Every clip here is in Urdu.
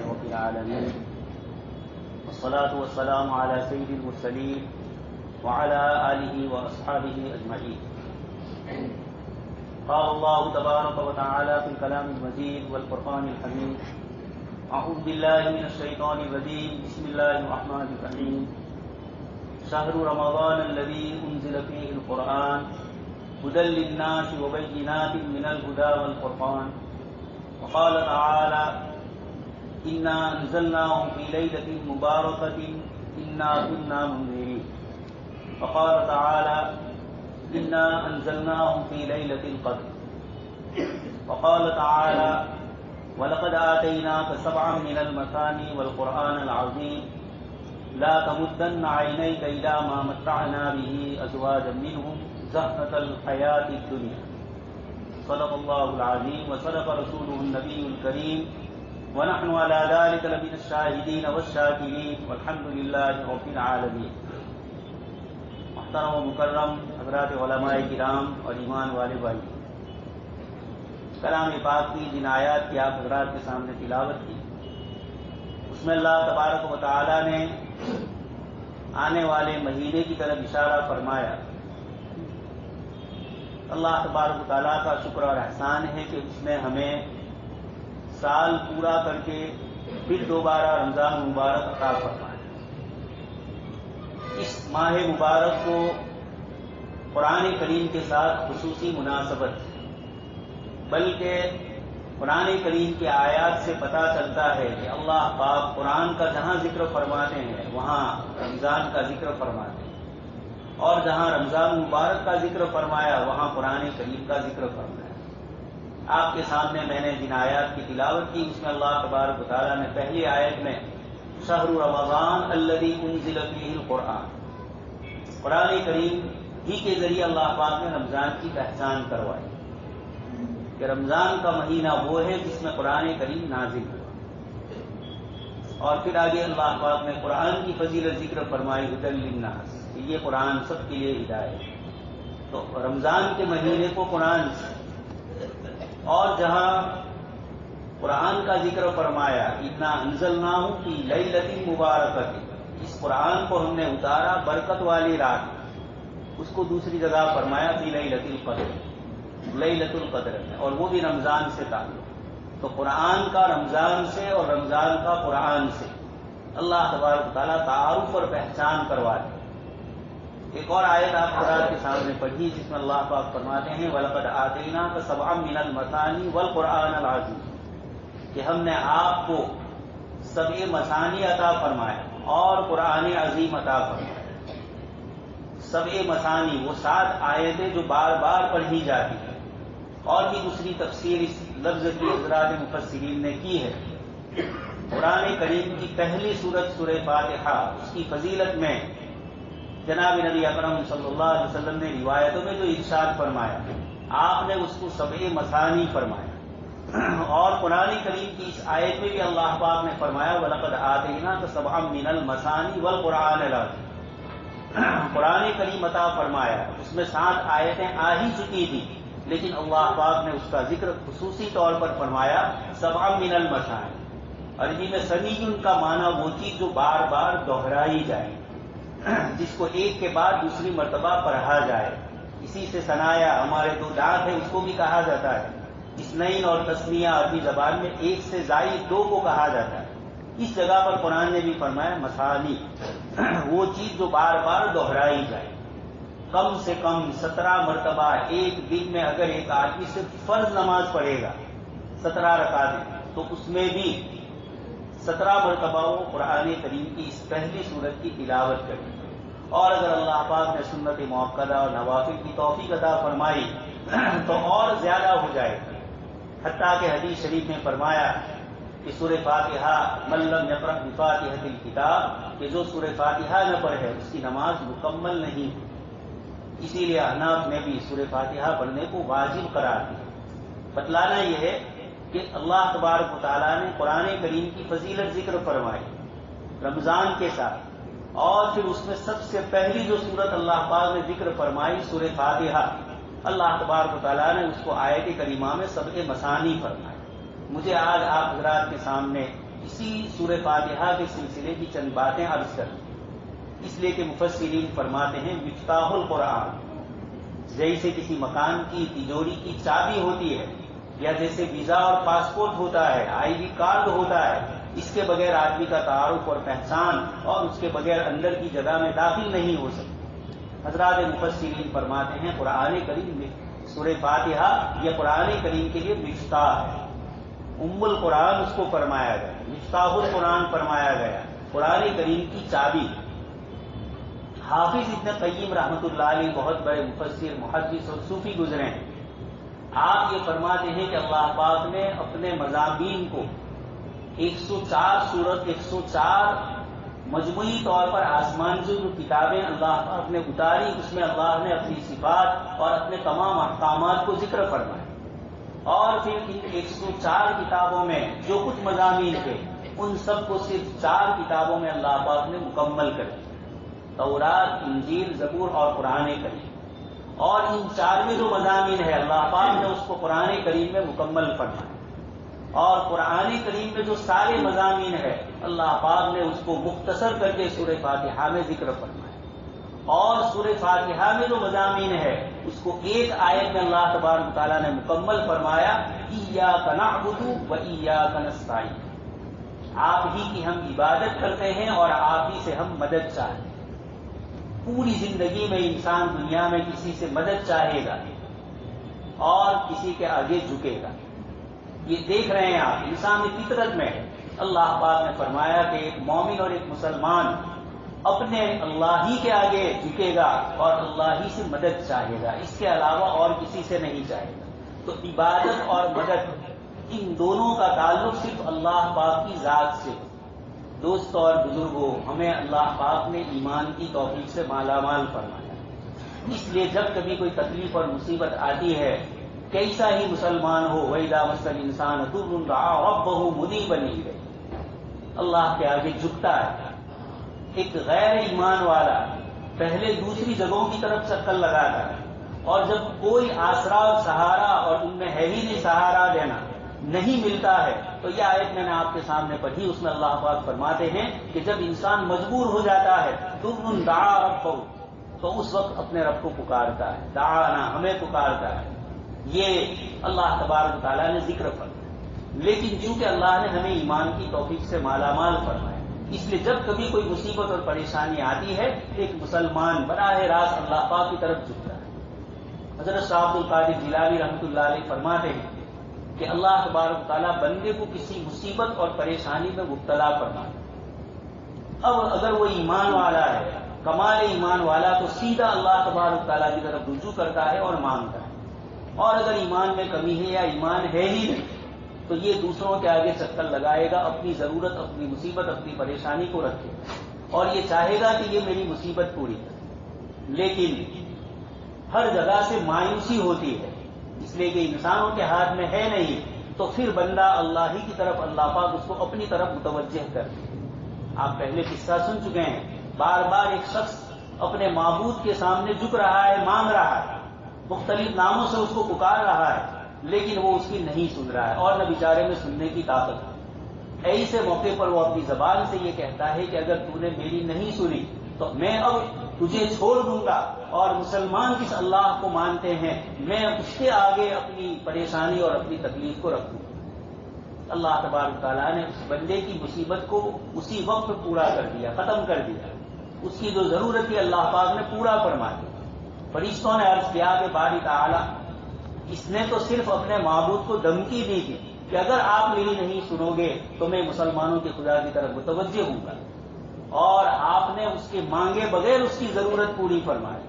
رب العالمين والصلاة والسلام على سيد المرسلين وعلى آله وأصحابه أجمعين. قال الله تبارك وتعالى في الكلام المجيد والفرقان الحميد: أعوذ بالله من الشيطان الرجيم، بسم الله الرحمن الرحيم. شهر رمضان الذي أنزل فيه القرآن هدى للناس وبينات من الهدى والفرقان. وقال تعالى: إنا أنزلناه في ليلة مباركة إنا كنا منذرين. وقال تعالى: إنا أنزلناه في ليلة القدر. وقال تعالى: ولقد آتيناك سبعا من المثاني والقرآن العظيم لا تمدن عينيك إلى ما متعنا به أزواجا منهم زهرة الحياة الدنيا. صدق الله العظيم وصدق رسوله النبي الكريم ونحن على ذلك لمن الشاهدين والشاكرين والحمد لله رب العالمين. محترم و مکرم حضرات علماء کرام اور ایمان والے بھائی، کلام پاک کی جن آیات کی آپ حضرات کے سامنے تلاوت کی، اس میں اللہ تبارک و تعالی نے آنے والے مہینے کی طرف اشارہ فرمایا. اللہ تبارک و تعالیٰ کا شکر اور احسان ہے کہ اس نے ہمیں سال پورا کر کے پھر دوبارہ رمضان مبارک عطا فرمایا. اس ماہ مبارک کو قرآن کریم کے ساتھ خصوصی مناسبت ہے، بلکہ قرآن کریم کی آیات سے پتہ چلتا ہے کہ اللہ پاک قرآن کا جہاں ذکر فرماتے ہیں وہاں رمضان کا ذکر فرماتے ہیں، اور جہاں رمضان مبارک کا ذکر فرمایا وہاں قرآن کریم کا ذکر فرمایا. آپ کے سامنے میں نے جن آیات کی تلاوت کی، اس میں اللہ تبارک و تعالیٰ نے پہلی آیت میں شہر رمضان الذی انزل فیہ القرآن، قرآن کریم ہی کے ذریعے اللہ پاک نے رمضان کی پہچان کروائی کہ رمضان کا مہینہ وہ ہے جس میں قرآن کریم نازل ہوا. اور پھر آگے اللہ پاک نے قرآن کی فضیلت ذکر فرمائی ہدی للناس، کہ یہ قرآن سب کے لیے ہدایت ہے. تو رمضان کے مہینے کو قرآن سے، اور جہاں قرآن کا ذکر فرمایا انا انزلناہ فی لیلۃ مبارکۃ، اس قرآن کو ہم نے اتارا برکت والی رات. اس کو دوسری جگہ فرمایا فی لیلۃ القدر، لیلۃ القدر میں، اور وہ بھی رمضان سے تعلق۔ تو قرآن کا رمضان سے اور رمضان کا قرآن سے اللہ تبارک و تعالیٰ تعارف اور پہچان کروا دے۔ ایک اور آیت آپ قرآن کے سامنے پڑھی جس میں اللہ پاک فرماتے ہیں وَلَقَدْ آتَيْنَاكَ سَبْعًا مِنَ الْمَثَانِي وَالْقُرْآنَ الْعَظِيمَ، کہ ہم نے آپ کو 7 مثانی عطا فرمایا اور قرآن عظیم عطا فرمایا۔ 7 مثانی وہ 7 آیتیں جو بار بار پڑھی جاتی ہیں، اور بھی دوسری تفسیر اس لفظ کی حضرات مفسرین نے کی ہے۔ قرآن کریم کی پہلی سورت سورہ فاتحہ، اس کی فضیلت میں جناب نبی اکرم صلی اللہ علیہ وسلم نے روایتوں میں جو ارشاد فرمایا، آپ نے اس کو 7 مثانی فرمایا۔ اور قرآن کریم کی اس آیت میں بھی اللہ پاک نے فرمایا وَلَقَدْ آتَيْنَاكَ سَبْعًا مِنَ الْمَثَانِي وَالْقُرْآنِ الْعَظِيمِ، قرآن کریم عطا فرمایا، اس میں 7 آیتیں آ ہی چکی تھی، لیکن اللہ پاک نے اس کا ذکر خصوصی طور پر فرمایا 7 من المثانی۔ عربی میں سمیع کا معنی وہ چیز جو بار بار دہرائی جائے، جس کو ایک کے بعد دوسری مرتبہ پڑھا جائے۔ اسی سے ثنایا، ہمارے 2 دانت ہیں، اس کو بھی کہا جاتا ہے۔ اثنین اور تسنیہ عربی زبان میں 1 سے زائد 2 کو کہا جاتا ہے۔ اس جگہ پر قرآن نے بھی فرمایا مثانی، وہ چیز جو بار بار دہرائی جائے۔ کم سے کم 17 مرتبہ ایک دن میں اگر ایک آدمی صرف فرض نماز پڑھے گا 17 رکعتیں، تو اس میں بھی 17 مرتبہ وہ قرآن کریم کی اس پہلی سورت کی تلاوت کرے۔ اور اگر اللہ پاک نے سنت موقدہ اور نوافل کی توفیق عطا فرمائی تو اور زیادہ ہو جائے گا۔ حتیٰ کہ حدیث شریف میں فرمایا کہ سورہ فاتحہ من لم یقرأ بفاتحۃ الکتاب، کہ جو سورہ فاتحہ نہ پڑھے اس کی نماز مکمل نہیں ہوئی۔ اسی لیے احناف نے بھی سورہ فاتحہ پڑھنے کو واجب قرار دیا۔ بتلانا یہ ہے کہ اللہ تبارک و تعالیٰ نے قرآن کریم کی فضیلت ذکر فرمائی رمضان کے ساتھ، اور پھر اس میں سب سے پہلی جو سورت اللہ پاک نے ذکر فرمائی سورہ فاتحہ، اللہ تبارک و تعالیٰ نے اس کو آیت کریمہ میں 7 مثانی فرمایا۔ مجھے آج آپ حضرات کے سامنے اسی سورہ فاتحہ کے سلسلے کی چند باتیں عرض کریں، اس لیے کہ مفسرین فرماتے ہیں مفتاح القرآن، جیسے کسی مکان کی تجوری کی چابی ہوتی ہے، یا جیسے ویزا اور پاسپورٹ ہوتا ہے، ID کارڈ ہوتا ہے، اس کے بغیر آدمی کا تعارف اور پہچان اور اس کے بغیر اندر کی جگہ میں داخل نہیں ہو سکتا۔ حضرات مفسرین فرماتے ہیں قرآن کریم میں سورہ فاتحہ یہ قرآن کریم کے لیے مفتاح ہے، ام القرآن اس کو فرمایا گیا، مفتاح القرآن فرمایا گیا، قرآن کریم کی چابی۔ حافظ ابن قیم رحمۃ اللہ علیہ بہت بڑے مفسر، محدث اور صوفی گزرے ہیں۔ آپ یہ فرماتے ہیں کہ اللہ پاک نے اپنے مضامین کو 104 سورت 104 مجموعی طور پر آسمان سے جو کتابیں اللہ پاک نے اتاری، اس میں اللہ نے اپنی صفات اور اپنے تمام احکامات کو ذکر فرمایا، اور پھر ان 104 کتابوں میں جو کچھ مضامین تھے ان سب کو صرف 4 کتابوں میں اللہ پاک نے مکمل کر دیا، تورات، انجیل، زبور اور قرآن کریم۔ اور ان 4 میں جو مضامین ہے اللہ پاک نے اس کو قرآن کریم میں مکمل فرمایا، اور قرآن کریم میں جو سارے مضامین ہے اللہ پاک نے اس کو مختصر کر کے سورہ فاتحہ میں ذکر فرمایا، اور سورہ فاتحہ میں جو مضامین ہے اس کو ایک آیت میں اللہ تبارک تعالیٰ نے مکمل فرمایا ایاک نعبد و ایاک نستعین، آپ ہی کی ہم عبادت کرتے ہیں اور آپ ہی سے ہم مدد چاہتے ہیں۔ پوری زندگی میں انسان دنیا میں کسی سے مدد چاہے گا اور کسی کے آگے جھکے گا، یہ دیکھ رہے ہیں آپ، انسان کی فطرت میں ہے۔ اللہ پاک نے فرمایا کہ ایک مومن اور ایک مسلمان اپنے اللہ ہی کے آگے جھکے گا اور اللہ ہی سے مدد چاہے گا، اس کے علاوہ اور کسی سے نہیں چاہے گا۔ تو عبادت اور مدد ان دونوں کا تعلق صرف اللہ پاک کی ذات سے۔ دوستوں اور بزرگوں، ہمیں اللہ پاک نے ایمان کی توفیق سے مالا مال فرمایا، اس لیے جب کبھی کوئی تکلیف اور مصیبت آتی ہے، کیسا ہی مسلمان ہو، وَإِذَا مَسَّ الْإِنسَانَ ضُرٌّ دَعَا رَبَّهُ مُنِيبًا إِلَيْهِ، اللہ کے آگے جھکتا ہے۔ ایک غیر ایمان والا پہلے دوسری جگہوں کی طرف چکر لگاتا ہے، اور جب کوئی آسرا اور سہارا، اور ان میں ہے ہی نہیں سہارا دینا، نہیں ملتا ہے، تو یہ آیت میں نے آپ کے سامنے پڑھی، اس میں اللہ پاک فرماتے ہیں کہ جب انسان مجبور ہو جاتا ہے ضُرٌّ دَعَا رَبَّهُ، تو اس وقت اپنے رب کو پکارتا ہے، دعانا، ہمیں پکارتا ہے. یہ اللہ تبارک و تعالیٰ نے ذکر فرمایا. لیکن چونکہ اللہ نے ہمیں ایمان کی توفیق سے مالا مال فرمایا، اس لیے جب کبھی کوئی مصیبت اور پریشانی آتی ہے ایک مسلمان براہ راست اللہ پاک کی طرف جھکتا ہے. حضرت شاہ عبد القادر جیلانی رحمۃ اللہ علیہ فرماتے ہیں کہ اللہ تبارک و تعالیٰ بندے کو کسی مصیبت اور پریشانی میں مبتلا فرماتا ہے. اب اگر وہ ایمان والا ہے، کمال ایمان والا، تو سیدھا اللہ تبارک و تعالیٰ کی طرف رجوع کرتا ہے اور مانگتا ہے. اور اگر ایمان میں کمی ہے یا ایمان ہے ہی نہیں تو یہ دوسروں کے آگے چکر لگائے گا، اپنی ضرورت، اپنی مصیبت، اپنی پریشانی کو رکھے اور یہ چاہے گا کہ یہ میری مصیبت پوری کرے. لیکن ہر جگہ سے مایوسی ہوتی ہے، اس لیے کہ انسانوں کے ہاتھ میں ہے نہیں، تو پھر بندہ اللہ ہی کی طرف، اللہ پاک اس کو اپنی طرف متوجہ کر دے. آپ پہلے قصہ سن چکے ہیں، بار بار ایک شخص اپنے معبود کے سامنے جھک رہا ہے، مانگ رہا ہے، مختلف ناموں سے اس کو پکار رہا ہے، لیکن وہ اس کی نہیں سن رہا ہے اور نہ بیچارے میں سننے کی طاقت ہے. ایسے موقع پر وہ اپنی زبان سے یہ کہتا ہے کہ اگر تو نے میری نہیں سنی تو میں اب تجھے چھوڑ دوں گا، اور مسلمان کس اللہ کو مانتے ہیں میں اس کے آگے اپنی پریشانی اور اپنی تکلیف کو رکھوں. اللہ تبارک تعالیٰ نے اس بندے کی مصیبت کو اسی وقت پورا کر دیا، ختم کر دیا. اس کی جو ضرورت تھی اللہ پاک نے پورا فرما دیا. فرشتوں نے عرض کیا کہ باری تعالیٰ اس نے تو صرف اپنے معبود کو دھمکی دی تھی کہ اگر آپ میری نہیں سنو گے تو میں مسلمانوں کے خدا کی طرف متوجہ ہوں گا، اور آپ نے اس کے مانگے بغیر اس کی ضرورت پوری فرمائی.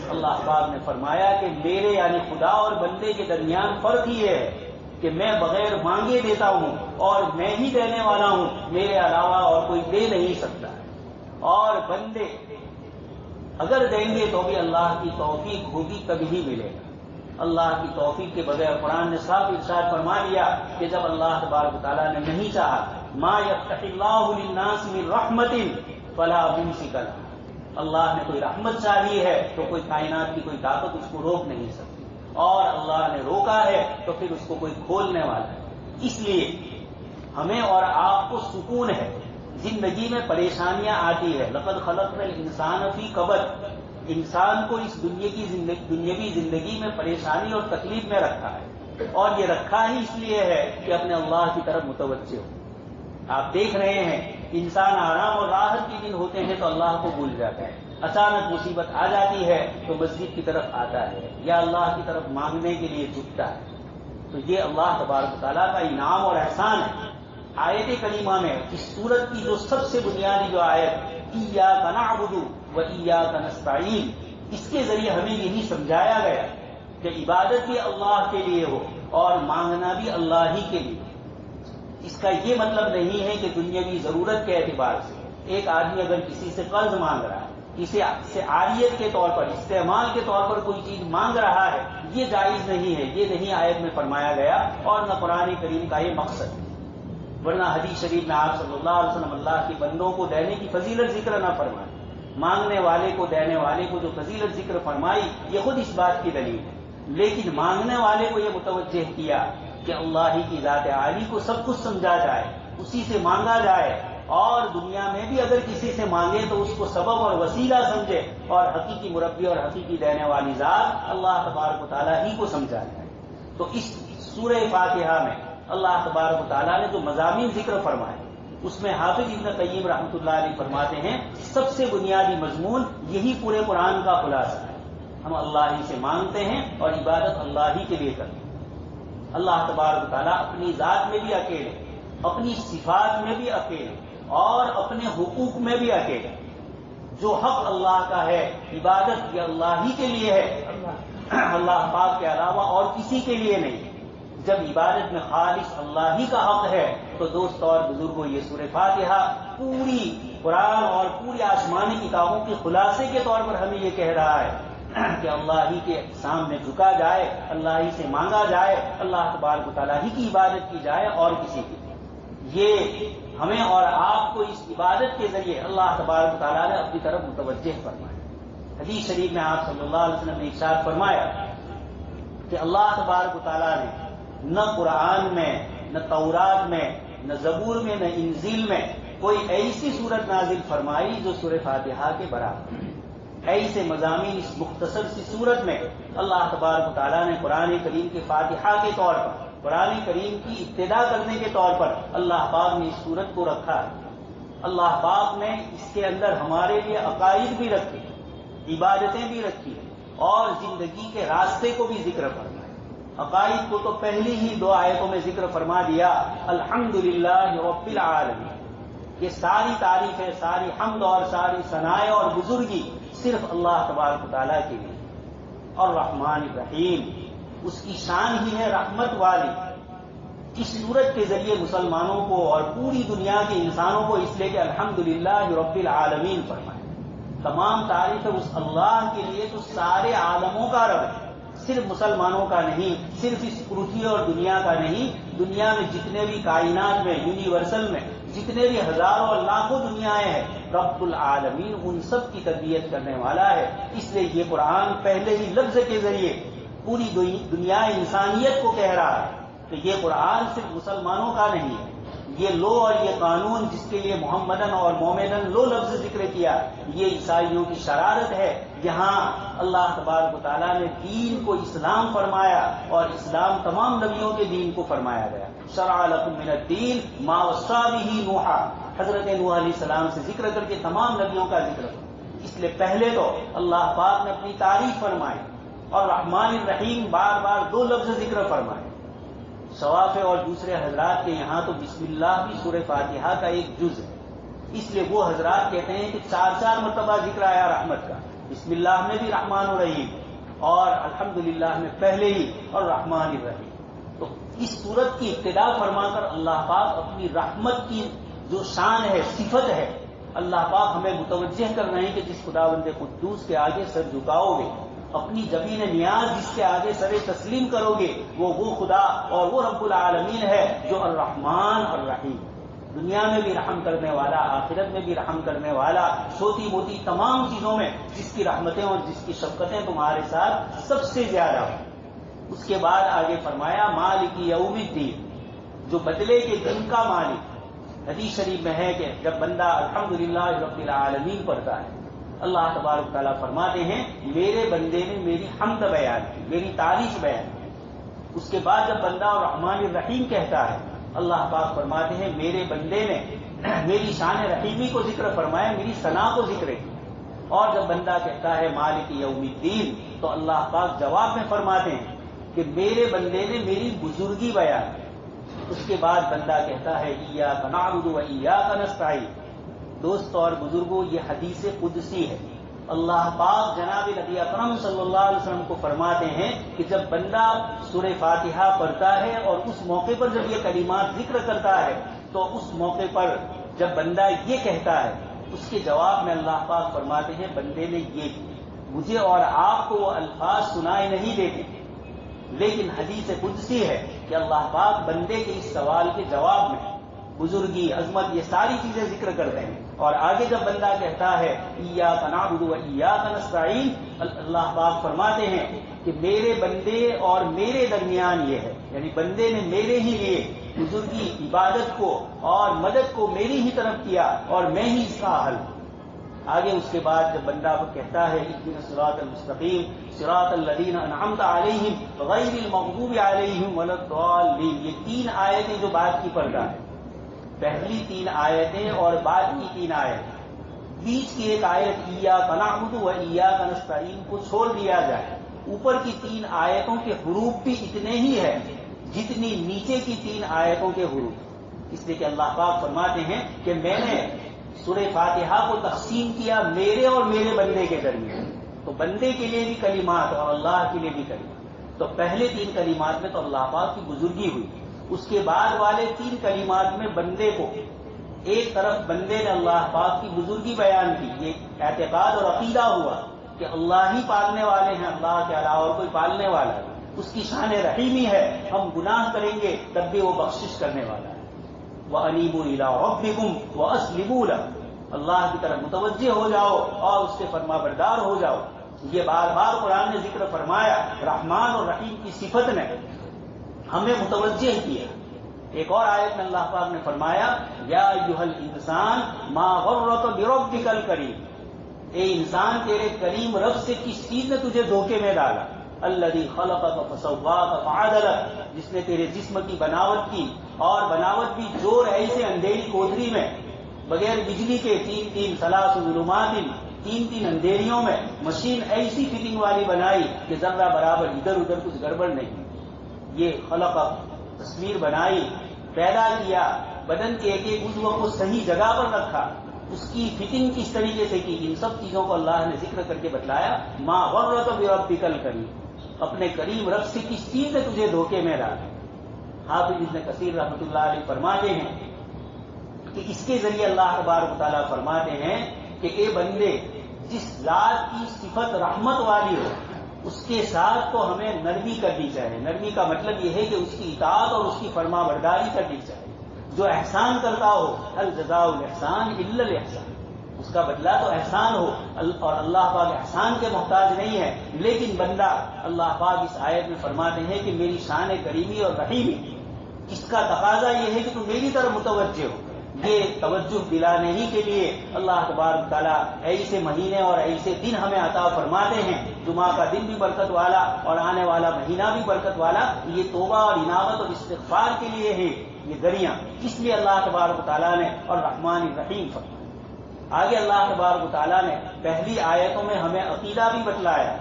اللہ پاک نے فرمایا کہ میرے یعنی خدا اور بندے کے درمیان فرق یہ ہے کہ میں بغیر مانگے دیتا ہوں اور میں ہی دینے والا ہوں، میرے علاوہ اور کوئی دے نہیں سکتا. اور بندے اگر دیں گے تو بھی اللہ کی توفیق ہوگی تب ہی ملے گا. اللہ کی توفیق کے بغیر قرآن نے صاف ارشاد فرما دیا کہ جب اللہ تبارک و تعالیٰ نے نہیں چاہا، ما یفتح اللہ للناس من رحمت فلا ممسک لها، اللہ نے کوئی رحمت چاہی ہے تو کوئی کائنات کی کوئی طاقت اس کو روک نہیں سکتی، اور اللہ نے روکا ہے تو پھر اس کو کوئی کھولنے والا ہے. اس لیے ہمیں اور آپ کو سکون ہے. زندگی میں پریشانیاں آتی ہے، لقد خلقنا الانسان فی کبد، انسان کو اس دنیاوی زندگی میں پریشانی اور تکلیف میں رکھا ہے، اور یہ رکھا ہی اس لیے ہے کہ اپنے اللہ کی طرف متوجہ ہو. آپ دیکھ رہے ہیں انسان آرام اور راحت کے دن ہوتے ہیں تو اللہ کو بھول جاتا ہے، اچانک مصیبت آ جاتی ہے تو مسجد کی طرف آتا ہے یا اللہ کی طرف مانگنے کے لیے جھکتا ہے. تو یہ اللہ تبارک و تعالیٰ کا انعام اور احسان ہے. آیت کریمہ میں اس سورت کی جو سب سے بنیادی جو آیت ایاک نعبد و ایاک نستعین، اس کے ذریعے ہمیں یہی سمجھایا گیا کہ عبادت بھی اللہ کے لیے ہو اور مانگنا بھی اللہ ہی کے لیے. اس کا یہ مطلب نہیں ہے کہ دنیاوی ضرورت کے اعتبار سے ایک آدمی اگر کسی سے قرض مانگ رہا ہے، کسی سے عاریت کے طور پر، استعمال کے طور پر کوئی چیز مانگ رہا ہے، یہ جائز نہیں ہے. یہ نہیں آیت میں فرمایا گیا اور نہ قرآن کریم کا یہ مقصد. ورنہ حدیث شریف میں آپ صلی اللہ علیہ وسلم اللہ کے بندوں کو دینے کی فضیلت ذکر نہ فرمائے، مانگنے والے کو، دینے والے کو جو فضیلت ذکر فرمائی یہ خود اس بات کی دلیل ہے. لیکن مانگنے والے کو یہ متوجہ کیا کہ اللہ ہی کی ذات عالی کو سب کچھ سمجھا جائے، اسی سے مانگا جائے، اور دنیا میں بھی اگر کسی سے مانگے تو اس کو سبب اور وسیلہ سمجھے، اور حقیقی مربی اور حقیقی دینے والی ذات اللہ تبارک و تعالیٰ ہی کو سمجھا جائے. تو اس سورہ فاتحہ میں اللہ تبارک و تعالیٰ نے جو مضامین ذکر فرمائے اس میں حافظ ابن قیم رحمۃ اللہ علیہ فرماتے ہیں سب سے بنیادی مضمون یہی پورے قرآن کا خلاصہ ہے. ہم اللہ ہی سے مانگتے ہیں اور عبادت اللہ ہی کے لیے کرتے ہیں. اللہ تبارک و تعالیٰ اپنی ذات میں بھی اکیلے، اپنی صفات میں بھی اکیلے، اور اپنے حقوق میں بھی اکیلے. جو حق اللہ کا ہے، عبادت یہ اللہ ہی کے لیے ہے، اللہ پاک کے علاوہ اور کسی کے لیے نہیں. جب عبادت میں خالص اللہ ہی کا حق ہے تو دوست اور بزرگوں یہ سورہ فاتحہ پوری قرآن اور پوری آسمانی کتابوں کے خلاصے کے طور پر ہمیں یہ کہہ رہا ہے کہ اللہ ہی کے سامنے جھکا جائے، اللہ ہی سے مانگا جائے، اللہ تبارک و تعالیٰ ہی کی عبادت کی جائے اور کسی کی. یہ ہمیں اور آپ کو اس عبادت کے ذریعے اللہ تبارک و تعالیٰ نے اپنی طرف متوجہ فرمایا. حدیث شریف میں آپ صلی اللہ علیہ وسلم نے ارشاد فرمایا کہ اللہ تبارک و تعالیٰ نے نہ قرآن میں، نہ تورات میں، نہ زبور میں، نہ انجیل میں کوئی ایسی صورت نازل فرمائی جو سورہ فاتحہ کے برابر. ایسے مضامین اس مختصر سی صورت میں اللہ تبارک و تعالیٰ نے قرآن کریم کے فاتحہ کے طور پر، قرآن کریم کی ابتدا کرنے کے طور پر اللہ پاک نے اس صورت کو رکھا ہے۔ اللہ پاک نے اس کے اندر ہمارے لیے عقائد بھی رکھے، عبادتیں بھی رکھی اور زندگی کے راستے کو بھی ذکر فرمایا۔ عقائد کو تو پہلی ہی 2 آیتوں میں ذکر فرما دیا، الحمدللہ رب العالمین۔ یہ ساری تعریفیں، ساری حمد اور ساری ثنائیں اور بزرگی صرف اللہ تبارک و تعالیٰ کے لیے۔ اور رحمان الرحیم، اس کی شان ہی ہے رحمت والی۔ اس صورت کے ذریعے مسلمانوں کو اور پوری دنیا کے انسانوں کو اس لیے کہ الحمدللہ رب العالمین فرمائے۔ تمام تعریف اس اللہ کے لیے جو سارے عالموں کا رب ہے، صرف مسلمانوں کا نہیں، صرف اس پرتھوی اور دنیا کا نہیں، دنیا میں جتنے بھی کائنات میں، یونیورسل میں جتنے بھی ہزاروں اور لاکھوں دنیایں ہیں، رب العالمین ان سب کی تربیت کرنے والا ہے۔ اس لیے یہ قرآن پہلے ہی لفظ کے ذریعے پوری دنیا انسانیت کو کہہ رہا ہے کہ یہ قرآن صرف مسلمانوں کا نہیں ہے۔ یہ لو اور یہ قانون جس کے لیے محمدن اور مومنن لو لفظ ذکر کیا، یہ عیسائیوں کی شرارت ہے۔ یہاں اللہ تبارک و تعالیٰ نے دین کو اسلام فرمایا اور اسلام تمام نبیوں کے دین کو فرمایا گیا۔ شرع لکم من الدین ما وصی بہ نوح، حضرت نوح علیہ السلام سے ذکر کر کے تمام نبیوں کا ذکر فرمایا۔ اس لیے پہلے تو اللہ پاک نے اپنی تعریف فرمائی اور رحمان الرحیم بار بار 2 لفظ ذکر فرمائے۔ شوافع اور دوسرے حضرات کے یہاں تو بسم اللہ بھی سورہ فاتحہ کا ایک جز ہے، اس لیے وہ حضرات کہتے ہیں کہ 4 مرتبہ ذکر آیا رحمت کا، بسم اللہ میں بھی رحمان الرحیم اور الحمدللہ میں پہلے ہی اور رحمان الرحیم۔ تو اس صورت کی ابتدا فرما کر اللہ پاک اپنی رحمت کی جو شان ہے، صفت ہے، اللہ پاک ہمیں متوجہ کر رہے ہیں کہ جس خداوند قدوس کے آگے سر جھکاؤ گے، اپنی جبین نیاز جس کے آگے سر تسلیم کرو گے، وہ خدا اور وہ رب العالمین ہے جو الرحمن الرحیم، دنیا میں بھی رحم کرنے والا، آخرت میں بھی رحم کرنے والا، چھوٹی موٹی تمام چیزوں میں جس کی رحمتیں اور جس کی شفقتیں تمہارے ساتھ سب سے زیادہ ہیں۔ اس کے بعد آگے فرمایا مالک یوم الدین، جو بدلے کے دن کا مالک۔ حدیث شریف میں ہے کہ جب بندہ الحمدللہ رب العالمین پڑھتا ہے، اللہ تبارک تعالیٰ فرماتے ہیں میرے بندے نے میری حمد بیان کی، میری تعریف بیان کی۔ اس کے بعد جب بندہ الرحمن الرحیم کہتا ہے، اللہ پاک فرماتے ہیں میرے بندے نے میری شان رحیمی کو ذکر فرمایا، میری ثنا کو ذکر کیا۔ اور جب بندہ کہتا ہے مالک یوم الدین، تو اللہ پاک جواب میں فرماتے ہیں کہ میرے بندے نے میری بزرگی بیان کی۔ اس کے بعد بندہ کہتا ہے ایاک نعبد و ایاک نستعین۔ دوست اور بزرگوں، یہ حدیث قدسی ہے۔ اللہ پاک جناب نبی اکرم صلی اللہ علیہ وسلم کو فرماتے ہیں کہ جب بندہ سورہ فاتحہ پڑھتا ہے اور اس موقع پر جب یہ کلمات ذکر کرتا ہے، تو اس موقع پر جب بندہ یہ کہتا ہے، اس کے جواب میں اللہ پاک فرماتے ہیں بندے نے یہ کیا۔ مجھے اور آپ کو وہ الفاظ سنائی نہیں دیتے، لیکن حدیث قدسی ہے کہ اللہ پاک بندے کے اس سوال کے جواب میں بزرگی، عظمت، یہ ساری چیزیں ذکر کرتے ہیں۔ اور آگے جب بندہ کہتا ہے ایاک نعبد و ایاک نستعین، اللہ پاک فرماتے ہیں کہ میرے بندے اور میرے درمیان یہ ہے، یعنی بندے نے میرے ہی لیے بزرگی، عبادت کو اور مدد کو میری ہی طرف کیا اور میں ہی اس کا حل۔ آگے اس کے بعد جب بندہ کو کہتا ہے اهدنا الصراط المستقیم صراط الذین انعمت علیہم غیر المغضوب علیہم ولا الضالین، یہ 3 آیتیں جو بعد کی پڑھتا ہے، پہلی 3 آیتیں اور بعد کی 3 آیتیں، بیچ کی ایک آیت ایاک نعبد و ایاک نستعین کو چھوڑ دیا جائے، اوپر کی 3 آیتوں کے حروف بھی اتنے ہی ہیں جتنی نیچے کی 3 آیتوں کے حروف۔ اس لیے کہ اللہ پاک فرماتے ہیں کہ میں نے سورہ فاتحہ کو تقسیم کیا میرے اور میرے بندے کے درمیان، تو بندے کے لیے بھی کلمات اور اللہ کے لیے بھی کلمات۔ تو پہلے 3 کلمات میں تو اللہ پاک کی بزرگی ہوئی، اس کے بعد والے 3 کلمات میں بندے کو ایک طرف بندے نے اللہ پاک کی بزرگی بیان کی، یہ اعتقاد اور عقیدہ ہوا کہ اللہ ہی پالنے والے ہیں، اللہ کے علاوہ اور کوئی پالنے والا ہے، اس کی شان رحیمی ہے، ہم گناہ کریں گے تب بھی وہ بخشش کرنے والا ہے۔ وَأَنِيبُوا إِلَىٰ رَبِّكُمْ وَأَسْلِمُوا لَهُ، اللہ کی طرف متوجہ ہو جاؤ اور اس کے فرما بردار ہو جاؤ۔ یہ بار بار قرآن نے ذکر فرمایا، رحمان اور رحیم کی صفت نے ہمیں متوجہ کیا۔ ایک اور آیت میں اللہ پاک نے فرمایا یا ایھا الانسان ما غرک بربک الکریم، اے انسان تیرے کریم رب سے کس چیز نے تجھے دھوکے میں ڈالا؟ الذی خلقک فسواک فعدلک، جس نے تیرے جسم کی بناوٹ کی، اور بناوٹ بھی جوڑ ایسے اندھیری کوٹری میں بغیر بجلی کے، تین ثلاث ظلمات، تین اندھیریوں میں مشین ایسی فٹنگ والی بنائی کہ ذرہ برابر ادھر ادھر کچھ گڑبڑ نہیں۔ یہ خلقک، تصویر بنائی، پیدا کیا، بدن کے ایک ایک عضو کو صحیح جگہ پر رکھا، اس کی فٹنگ کس طریقے سے کی، ان سب چیزوں کو اللہ نے ذکر کر کے بتلایا۔ ما غرک بربک الکریم، اپنے کریم رب سے کس چیز نے تجھے دھوکے میں ڈالا۔ حافظ ابن کثیر رحمۃ اللہ علیہ فرماتے ہیں کہ اس کے ذریعے اللہ تبارک و تعالیٰ فرماتے ہیں کہ اے بندے، جس ذات کی صفت رحمت والی ہو اس کے ساتھ تو ہمیں نرمی کرنی چاہیے۔ نرمی کا مطلب یہ ہے کہ اس کی اطاعت اور اس کی فرما برداری کرنی چاہیے۔ جو احسان کرتا ہو، هل جزاء الاحسان الا الاحسان، اس کا بدلہ تو احسان ہو، اور اللہ پاک احسان کے محتاج نہیں ہے۔ لیکن بندہ، اللہ پاک اس آیت میں فرماتے ہیں کہ میری شان کریمی اور رحیمی، اس کا تقاضا یہ ہے کہ تم میری طرف متوجہ ہو۔ یہ توجہ دلانے ہی کے لیے اللہ تبارک تعالیٰ ایسے مہینے اور ایسے دن ہمیں عطا فرماتے ہیں۔ جمعہ کا دن بھی برکت والا اور آنے والا مہینہ بھی برکت والا، یہ توبہ اور انابت اور استغفار کے لیے ہے یہ دریا، اس لیے اللہ تبارک تعالیٰ نے اور رحمان الرحیم فرمایا۔ آگے اللہ تبارک تعالیٰ نے پہلی آیتوں میں ہمیں عقیدہ بھی بتلایا،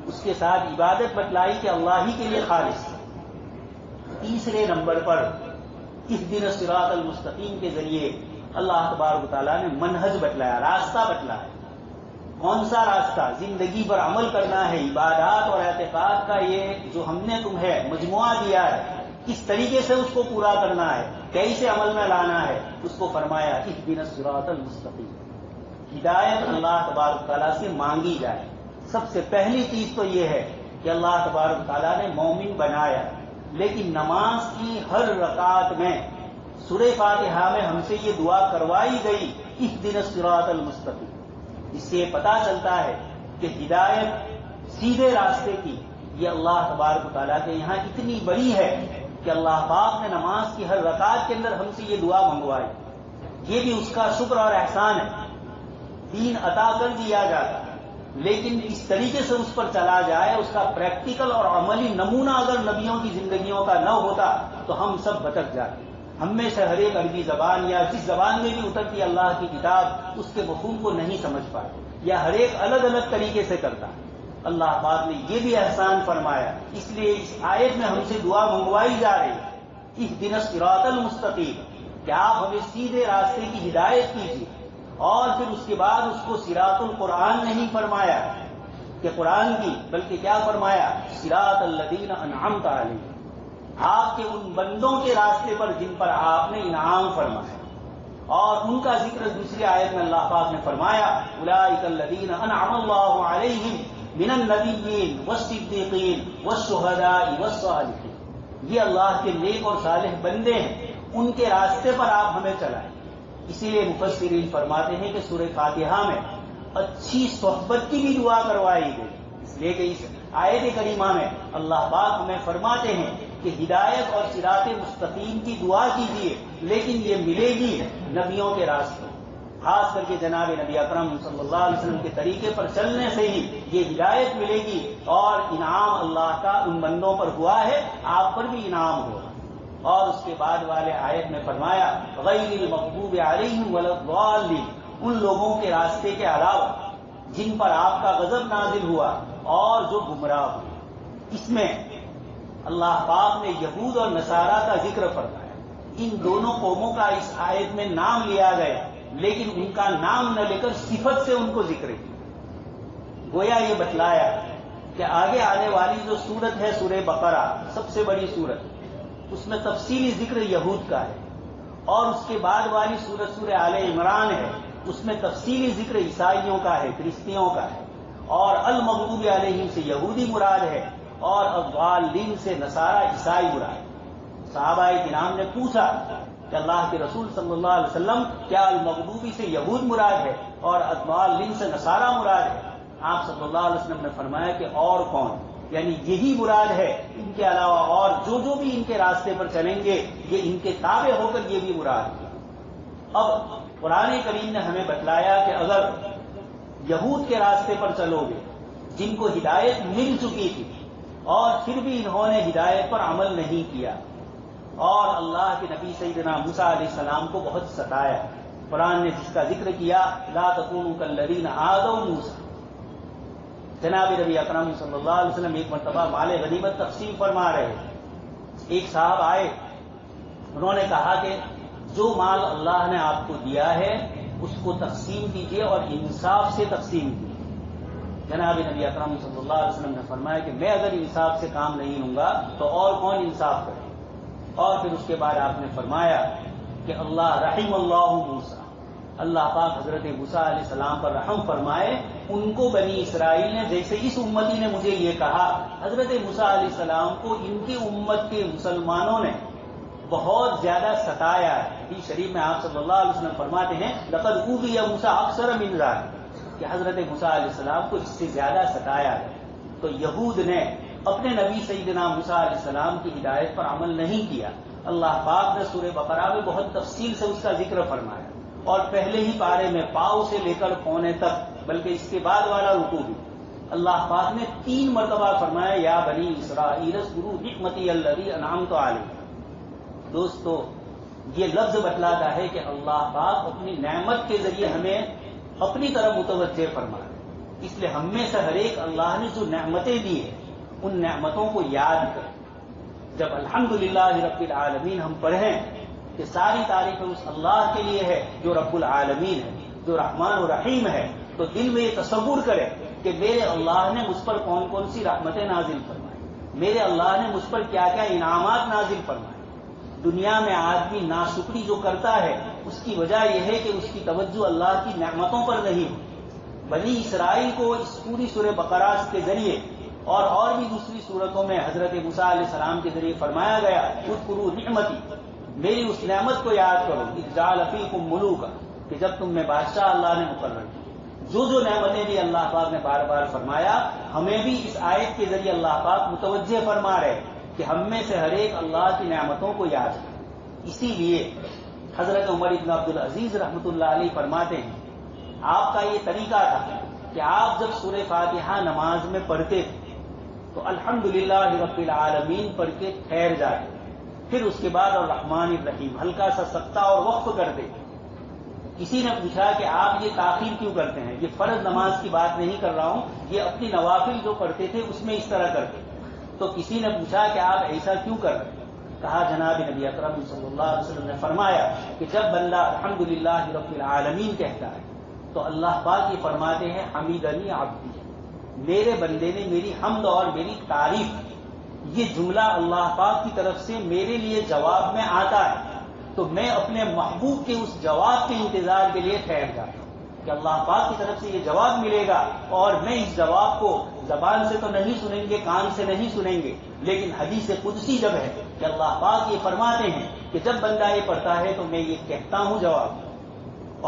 اس کے ساتھ عبادت بتلائی کہ اللہ ہی کے لیے خالص۔ تیسرے نمبر پر اہدنا الصراط المستقیم کے ذریعے اللہ تبارک تعالیٰ نے منہج بتلایا، راستہ بتلایا۔ کون سا راستہ؟ زندگی پر عمل کرنا ہے، عبادات اور اعتقاد کا یہ جو ہم نے تمہیں مجموعہ دیا ہے، کس طریقے سے اس کو پورا کرنا ہے، کیسے عمل میں لانا ہے، اس کو فرمایا اہدنا الصراط المستقیم۔ ہدایت اللہ تبارک تعالیٰ سے مانگی جائے۔ سب سے پہلی چیز تو یہ ہے کہ اللہ تبارک تعالیٰ نے مومن بنایا، لیکن نماز کی ہر رکعت میں سورہ فاتحہ میں ہم سے یہ دعا کروائی گئی، اہدنا الصراط المستقیم۔ اس سے یہ پتا چلتا ہے کہ ہدایت سیدھے راستے کی یہ اللہ تبارک تعالیٰ کے یہاں اتنی بڑی ہے کہ اللہ پاک نے نماز کی ہر رکعت کے اندر ہم سے یہ دعا منگوائی۔ یہ بھی اس کا شکر اور احسان ہے۔ دین عطا کر دیا جاتا ہے، لیکن اس طریقے سے اس پر چلا جائے، اس کا پریکٹیکل اور عملی نمونہ اگر نبیوں کی زندگیوں کا نہ ہوتا تو ہم سب بھٹک جاتے۔ ہم میں سے ہر ایک عربی زبان یا جس زبان میں بھی اترتی اللہ کی کتاب اس کے مفہوم کو نہیں سمجھ پاتے، یا ہر ایک الگ الگ طریقے سے کرتا۔ اللہ پاک نے یہ بھی احسان فرمایا، اس لیے اس آیت میں ہم سے دعا منگوائی جا رہی، اہدنا الصراط المستقیم، کہ آپ ہمیں سیدھے راستے کی ہدایت کیجیے۔ اور پھر اس کے بعد اس کو صراط القرآن نہیں فرمایا کہ قرآن کی، بلکہ کیا فرمایا؟ صراط الذین انعمت علیہم، آپ کے ان بندوں کے راستے پر جن پر آپ نے انعام فرمایا۔ اور ان کا ذکر دوسری آیت میں اللہ پاک نے فرمایا، اولئک الذین انعم اللہ علیہم من النبیین والصدیقین والشہداء والصالحین، یہ اللہ کے نیک اور صالح بندے ہیں، ان کے راستے پر آپ ہمیں چلائیں۔ اسی لیے مفسرین فرماتے ہیں کہ سورہ فاتحہ میں اچھی صحبت کی بھی دعا کروائی گئی، اس لیے کہ اس آیت کریمہ میں اللہ پاک ہمیں فرماتے ہیں کہ ہدایت اور صراط مستقیم کی دعا کیجیے، لیکن یہ ملے گی نبیوں کے راستے، خاص کر کے جناب نبی اکرم صلی اللہ علیہ وسلم کے طریقے پر چلنے سے ہی یہ ہدایت ملے گی، اور انعام اللہ کا ان بندوں پر ہوا ہے، آپ پر بھی انعام ہوگا۔ اور اس کے بعد والے آیت میں فرمایا غیر المغضوب علیہم ولا الضالین، ان لوگوں کے راستے کے علاوہ جن پر آپ کا غضب نازل ہوا اور جو گمراہ ہوئے۔ اس میں اللہ پاک نے یہود اور نصارہ کا ذکر فرمایا، ان دونوں قوموں کا اس آیت میں نام لیا گیا، لیکن ان کا نام نہ لے کر صفت سے ان کو ذکر کیا۔ گویا یہ بتلایا کہ آگے آنے والی جو سورت ہے سورہ بقرہ، سب سے بڑی سورت، اس میں تفصیلی ذکر یہود کا ہے، اور اس کے بعد والی سورت سورہ آل عمران ہے، اس میں تفصیلی ذکر عیسائیوں کا ہے، کرسچنوں کا ہے، اور المغضوب علیہم سے یہودی مراد ہے، اور الضالین سے نصارہ عیسائی مراد ہے۔ صحابہ کرام نے پوچھا کہ اللہ کے رسول صلی اللہ علیہ وسلم کیا المغضوبی سے یہود مراد ہے اور الضالین سے نصارہ مراد ہے؟ آپ صلی اللہ علیہ وسلم نے فرمایا کہ اور کون، یعنی یہی مراد ہے، ان کے علاوہ اور جو بھی ان کے راستے پر چلیں گے یہ ان کے تابع ہو کر یہ بھی مراد ہے۔ اب قرآن کریم نے ہمیں بتلایا کہ اگر یہود کے راستے پر چلو گے جن کو ہدایت مل چکی تھی اور پھر بھی انہوں نے ہدایت پر عمل نہیں کیا، اور اللہ کے نبی سیدنا موسیٰ علیہ السلام کو بہت ستایا۔ قرآن نے جس کا ذکر کیا، لا تکونوا کالذین آذوا موسیٰ، جناب نبی اکرم صلی اللہ علیہ وسلم ایک مرتبہ مال غنیمت تقسیم فرما رہے تھے۔ ایک صاحب آئے، انہوں نے کہا کہ جو مال اللہ نے آپ کو دیا ہے اس کو تقسیم کیجیے اور انصاف سے تقسیم کیجیے۔ جناب نبی اکرم صلی اللہ علیہ وسلم نے فرمایا کہ میں اگر انصاف سے کام نہیں لوں گا تو اور کون انصاف کرے؟ اور پھر اس کے بعد آپ نے فرمایا کہ اللہ رحم اللہ موسیٰ، اللہ پاک حضرت موسیٰ علیہ السلام پر رحم فرمائے، ان کو بنی اسرائیل نے جیسے اس امتی نے مجھے یہ کہا، حضرت موسیٰ علیہ السلام کو ان کی امت کے مسلمانوں نے بہت زیادہ ستایا ہے۔ حدیث شریف میں آپ صلی اللہ علیہ وسلم فرماتے ہیں لقد اوذی موسیٰ اکثر من ذلک، کہ حضرت موسیٰ علیہ السلام کو اس سے زیادہ ستایا ہے۔ تو یہود نے اپنے نبی سیدنا موسیٰ علیہ السلام کی ہدایت پر عمل نہیں کیا۔ اللہ پاک نے سورہ بقرہ میں بہت تفصیل سے اس کا ذکر فرمایا، اور پہلے ہی پارے میں پاؤں سے لے کر کونے تک، بلکہ اس کے بعد والا رکوع بھی اللہ پاک نے 3 مرتبہ فرمایا یا بنی اسرائیل اذکروا نعمتی التی انعمت علیکم۔ دوستو، یہ لفظ بتلاتا ہے کہ اللہ پاک اپنی نعمت کے ذریعے ہمیں اپنی طرف متوجہ فرمائے۔ اس لیے ہم میں سے ہر ایک اللہ نے جو نعمتیں دی ہیں ان نعمتوں کو یاد کریں۔ جب الحمدللہ رب العالمین ہم پڑھیں کہ ساری تعریف اس اللہ کے لیے ہے جو رب العالمین ہے، جو رحمان و رحیم ہے، تو دل میں یہ تصور کریں کہ میرے اللہ نے مجھ پر کون کون سی رحمتیں نازل فرمائی، میرے اللہ نے مجھ پر کیا کیا انعامات نازل فرمائے۔ دنیا میں آدمی ناشکری جو کرتا ہے اس کی وجہ یہ ہے کہ اس کی توجہ اللہ کی نعمتوں پر نہیں ہوتی۔ بنی اسرائیل کو اس پوری سورہ بقرہ کے ذریعے اور بھی دوسری صورتوں میں حضرت موسیٰ علیہ السلام کے ذریعے فرمایا گیا اذکروا نعمتی، میری اس نعمت کو یاد کرو، اذ جعل فیکم ملوکا، کہ جب تم میں بادشاہ اللہ نے مقرر کی۔ جو نعمتیں دی اللہ پاک نے بار بار فرمایا، ہمیں بھی اس آیت کے ذریعے اللہ پاک متوجہ فرما رہے کہ ہم میں سے ہر ایک اللہ کی نعمتوں کو یاد کرے۔ اسی لیے حضرت عمر بن عبدالعزیز رحمۃ اللہ علیہ فرماتے ہیں آپ کا یہ طریقہ تھا کہ آپ جب سورہ فاتحہ نماز میں پڑھتے تھے تو الحمدللہ رب العالمین پڑھ کے ٹھہر جاتے، پھر اس کے بعد الرحمن الرحیم ہلکا سا سکتہ اور وقف کرتے۔ کسی نے پوچھا کہ آپ یہ تاخیر کیوں کرتے ہیں؟ یہ فرض نماز کی بات نہیں کر رہا ہوں، یہ اپنی نوافل جو پڑھتے تھے اس میں اس طرح کرتے۔ تو کسی نے پوچھا کہ آپ ایسا کیوں کر رہے ہیں؟ کہا جناب نبی اکرم صلی اللہ علیہ وسلم نے فرمایا کہ جب بندہ الحمدللہ رب العالمین کہتا ہے تو اللہ پاک یہ فرماتے ہیں حمیدنی عبدی، میرے بندے نے میری حمد اور میری تعریف، یہ جملہ اللہ پاک کی طرف سے میرے لیے جواب میں آتا ہے تو میں اپنے محبوب کے اس جواب کے انتظار کے لیے ٹھہر جاتا ہوں کہ اللہ پاک کی طرف سے یہ جواب ملے گا، اور میں اس جواب کو زبان سے تو نہیں سنیں گے، کان سے نہیں سنیں گے، لیکن حدیث قدسی جب ہے کہ اللہ پاک یہ فرماتے ہیں کہ جب بندہ یہ پڑھتا ہے تو میں یہ کہتا ہوں جواب۔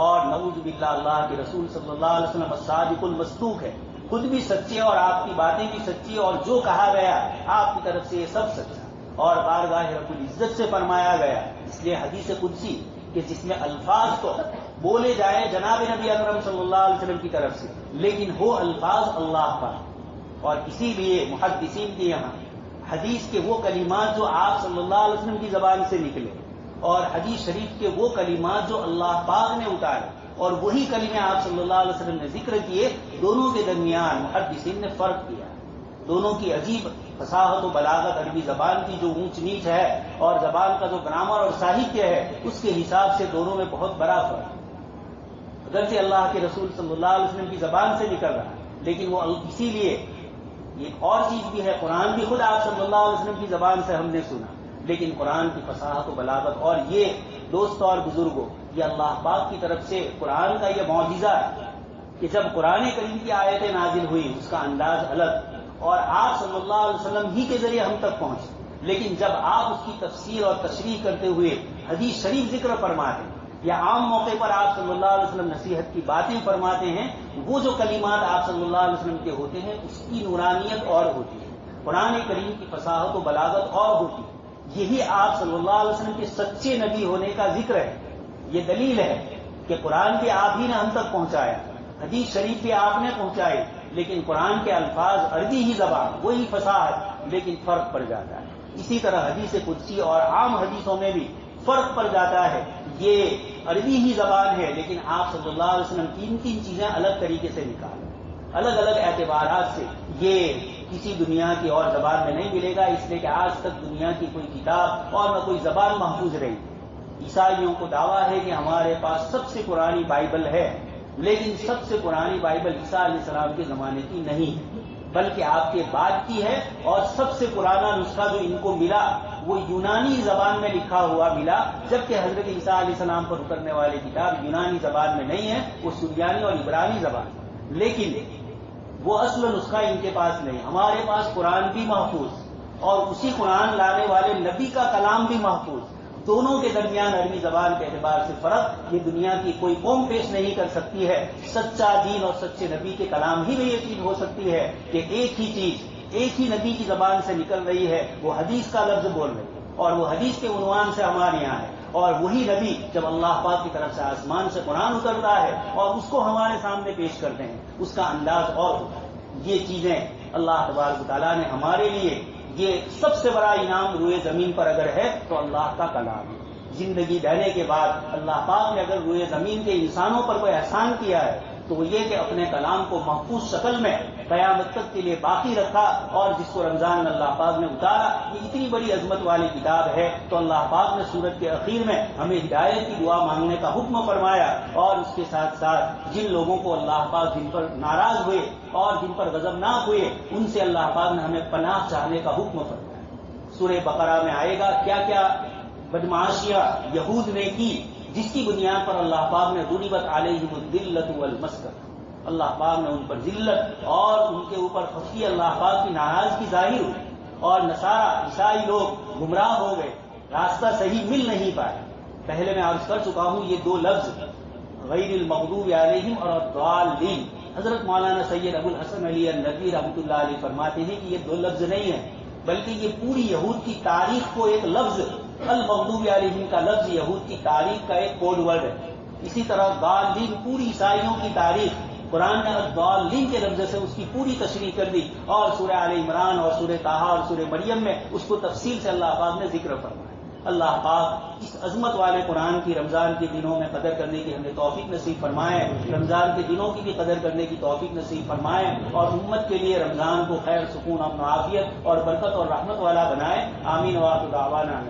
اور نعوذ باللہ اللہ کے رسول صلی اللہ علیہ وسلم الصادق المصدوق ہے، خود بھی سچے اور آپ کی باتیں بھی سچی، اور جو کہا گیا آپ کی طرف سے یہ سب سچا اور بارگاہ رب العزت سے فرمایا گیا۔ اس لیے حدیث قدسی کہ جس میں الفاظ تو بولے جائے جناب نبی اکرم صلی اللہ علیہ وسلم کی طرف سے، لیکن وہ الفاظ اللہ پر، اور اسی لیے محدثین کے یہاں حدیث کے وہ کلمات جو آپ صلی اللہ علیہ وسلم کی زبان سے نکلے اور حدیث شریف کے وہ کلمات جو اللہ پاک نے اتارے اور وہی کلمے آپ صلی اللہ علیہ وسلم نے ذکر کیے، دونوں کے درمیان محدثین نے فرق کیا۔ دونوں کی عجیب فصاحت و بلاغت، عربی زبان کی جو اونچ نیچ ہے اور زبان کا جو گرامر اور ساہتیہ ہے اس کے حساب سے دونوں میں بہت بڑا فرق ہے۔ اگرچہ اللہ کے رسول صلی اللہ علیہ وسلم کی زبان سے نکل رہا ہے، لیکن وہ اسی لیے ایک اور چیز بھی ہے، قرآن بھی خود آپ صلی اللہ علیہ وسلم کی زبان سے ہم نے سنا، لیکن قرآن کی فصاحت و بلاغت، اور یہ دوستوں اور بزرگوں، یہ اللہ پاک کی طرف سے قرآن کا یہ معجزہ ہے کہ جب قرآن کریم کی آیتیں نازل ہوئی اس کا انداز الگ، اور آپ صلی اللہ علیہ وسلم ہی کے ذریعے ہم تک پہنچے، لیکن جب آپ اس کی تفسیر اور تشریح کرتے ہوئے حدیث شریف ذکر فرماتے ہیں یا عام موقع پر آپ صلی اللہ علیہ وسلم نصیحت کی باتیں فرماتے ہیں، وہ جو کلمات آپ صلی اللہ علیہ وسلم کے ہوتے ہیں اس کی نورانیت اور ہوتی ہے، قرآن کریم کی فصاحت و بلاغت اور ہوتی ہے۔ یہی آپ صلی اللہ علیہ وسلم کے سچے نبی ہونے کا ذکر ہے، یہ دلیل ہے کہ قرآن بھی آپ ہی نے ہم تک پہنچایا، حدیث شریف بھی آپ نے پہنچائی، لیکن قرآن کے الفاظ عربی ہی زبان، وہی فصاحت، لیکن فرق پڑ جاتا ہے۔ اسی طرح حدیث قدسی اور عام حدیثوں میں بھی فرق پڑ جاتا ہے۔ یہ عربی ہی زبان ہے، لیکن آپ صلی اللہ علیہ وسلم تین چیزیں الگ طریقے سے نکالیں، الگ الگ اعتبارات سے۔ یہ کسی دنیا کی اور زبان میں نہیں ملے گا، اس لیے کہ آج تک دنیا کی کوئی کتاب اور نہ کوئی زبان محفوظ رہی۔ عیسائیوں کو دعویٰ ہے کہ ہمارے پاس سب سے پرانی بائبل ہے، لیکن سب سے پرانی بائبل عیسیٰ علیہ السلام کے زمانے کی نہیں ہے، بلکہ آپ کے بعد کی ہے، اور سب سے پرانا نسخہ جو ان کو ملا وہ یونانی زبان میں لکھا ہوا ملا، جبکہ حضرت عیسیٰ علیہ السلام پر اترنے والی کتاب یونانی زبان میں نہیں ہے، وہ سریانی اور عبرانی زبان ہے، لیکن وہ اصل نسخہ ان کے پاس نہیں۔ ہمارے پاس قرآن بھی محفوظ اور اسی قرآن لانے والے نبی کا کلام بھی محفوظ، دونوں کے درمیان عربی زبان کے اعتبار سے فرق یہ دنیا کی کوئی قوم پیش نہیں کر سکتی ہے۔ سچا دین اور سچے نبی کے کلام ہی میں یہ چیز ہو سکتی ہے کہ ایک ہی چیز ایک ہی نبی کی زبان سے نکل رہی ہے، وہ حدیث کا لفظ بول رہی ہے اور وہ حدیث کے عنوان سے ہمارے یہاں ہے، اور وہی نبی جب اللہ پاک کی طرف سے آسمان سے قرآن اترتا ہے اور اس کو ہمارے سامنے پیش کرتے ہیں، اس کا انداز اور ہوتا ہے۔ یہ چیزیں اللہ تبارک و تعالیٰ نے ہمارے لیے، یہ سب سے بڑا انعام روئے زمین پر اگر ہے تو اللہ کا کلام ہے۔ زندگی دینے کے بعد اللہ پاک نے اگر روئے زمین کے انسانوں پر کوئی احسان کیا ہے تو وہ یہ کہ اپنے کلام کو محفوظ شکل میں قیامت تک کے لیے باقی رکھا، اور جس کو رمضان میں اللہ پاک نے اتارا۔ یہ اتنی بڑی عظمت والی کتاب ہے، تو اللہ پاک نے سورت کے اخیر میں ہمیں ہدایت کی دعا مانگنے کا حکم فرمایا، اور اس کے ساتھ ساتھ جن لوگوں کو اللہ پاک جن پر ناراض ہوئے اور جن پر غضبناک ہوئے ان سے اللہ پاک نے ہمیں پناہ چاہنے کا حکم فرمایا۔ سورہ بقرہ میں آئے گا کیا کیا بدمعاشیاں یہود نے کی، جس کی بنیاد پر اللہ پاک نے ضربت علیہم الذلۃ والمسکنۃ، اللہ پاک نے ان پر ذلت اور ان کے اوپر خفیہ اللہ پاک کی ناراضگی ظاہر ہوئی، اور نصارہ عیسائی لوگ گمراہ ہو گئے، راستہ صحیح مل نہیں پایا۔ پہلے میں عرض کر چکا ہوں یہ دو لفظ غیر المغضوب علیہم اور الضالین، حضرت مولانا سید ابو الحسن علی الندوی رحمۃ اللہ علیہ فرماتے ہیں کہ یہ دو لفظ نہیں ہیں، بلکہ یہ پوری یہود کی تاریخ کو ایک لفظ، المغضوب علیہم کا لفظ یہود کی تاریخ کا ایک کوڈ ورڈ ہے۔ اسی طرح ضالین پوری عیسائیوں کی تاریخ، قرآن نے الضالین کے لفظ سے اس کی پوری تشریح کر دی، اور سورہ آل عمران اور سورہ طٰہٰ اور سورہ مریم میں اس کو تفصیل سے اللہ پاک نے ذکر فرمایا۔ اللہ پاک اس عظمت والے قرآن کی رمضان کے دنوں میں قدر کرنے کی ہمیں توفیق نصیب فرمائے، رمضان کے دنوں کی بھی قدر کرنے کی توفیق نصیب فرمائے، اور امت کے لیے رمضان کو خیر، سکون، امن و عافیت اور برکت اور رحمت والا بنائے۔ آمین و آخر دعوانا۔